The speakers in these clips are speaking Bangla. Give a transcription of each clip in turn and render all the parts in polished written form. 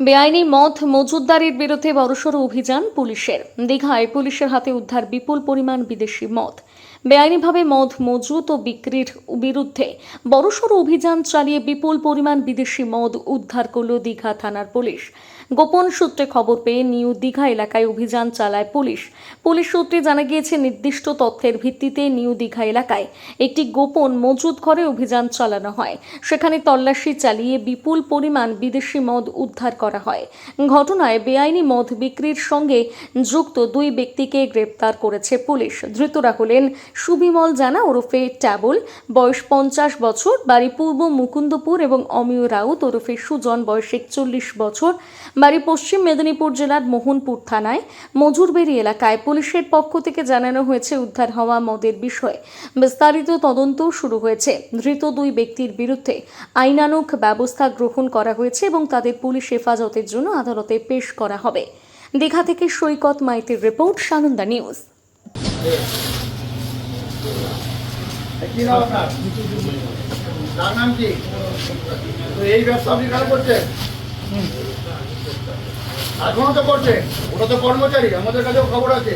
বেআইনি মদ মজুতদারির বিরুদ্ধে বড়সড় অভিযান পুলিশের। দীঘায় পুলিশের হাতে উদ্ধার বিপুল পরিমাণ বিদেশি মদ। বেআইনিভাবে মদ মজুত ও বিক্রির বিরুদ্ধে বড়সড় অভিযান চালিয়ে বিপুল পরিমাণ বিদেশি মদ উদ্ধার করল দীঘা থানার পুলিশ। গোপন সূত্রে খবর পেয়ে নিউ দীঘা এলাকায় অভিযান চালায় পুলিশ। পুলিশ সূত্রে জানা গিয়েছে, নির্দিষ্ট তথ্যের ভিত্তিতে নিউ দীঘা এলাকায় একটি গোপন মজুত ঘরে অভিযান চালানো হয়। সেখানে তল্লাশি চালিয়ে বিপুল পরিমাণ বিদেশি মদ উদ্ধার করা হয়। ঘটনায় বেআইনি মদ বিক্রির সঙ্গে যুক্ত দুই ব্যক্তিকে গ্রেপ্তার করেছে পুলিশ। ধৃতরা হলেন সুবিমল জানা ওরফে ট্যাবল, বয়স 50 বছর, বাড়ি পূর্ব মুকুন্দপুর, এবং অমিয় রাউত ওরফে সুজন, বয়স 41 বছর, বাড়ি পশ্চিম মেদিনীপুর জেলার মোহনপুর থানায় মজুরবেড়ি এলাকায়। পুলিশের পক্ষ থেকে জানানো হয়েছে, উদ্ধার হওয়া মদের বিষয়ে বিস্তারিত তদন্ত শুরু হয়েছে। ধৃত দুই ব্যক্তির বিরুদ্ধে আইনানুগ ব্যবস্থা গ্রহণ করা হয়েছে এবং তাদের পুলিশ হেফাজতের জন্য আদালতে পেশ করা হবে। দীঘা থেকে সৈকত মাইতির রিপোর্ট, সানন্দা নিউজ। এই ব্যবসা আপনি কেন করছেন? এখনো তো করছেন, ওটা তো কর্মচারী, আমাদের কাছেও খবর আছে।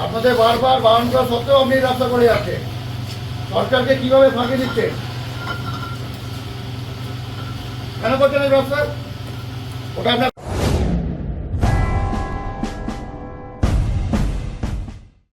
আপনাদের বারবার বারণ করা সত্ত্বেও আপনি ব্যবসা করে যাচ্ছেন। সরকারকে কিভাবে ফাঁকি দিচ্ছেন? কেন করছেন এই ব্যবসা? ওটা আপনার